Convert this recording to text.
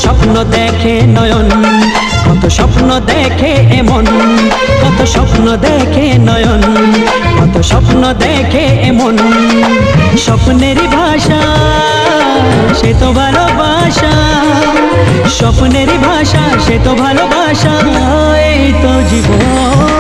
স্বপ্ন দেখে নয়ন, কত স্বপ্ন দেখে এমন, কত স্বপ্ন দেখে নয়ন, কত স্বপ্ন দেখে এমন। স্বপ্নেরই ভাষা সে তো ভালোবাসা, স্বপ্নেরই ভাষা সে তো ভালোবাসা। এই তো জীবন।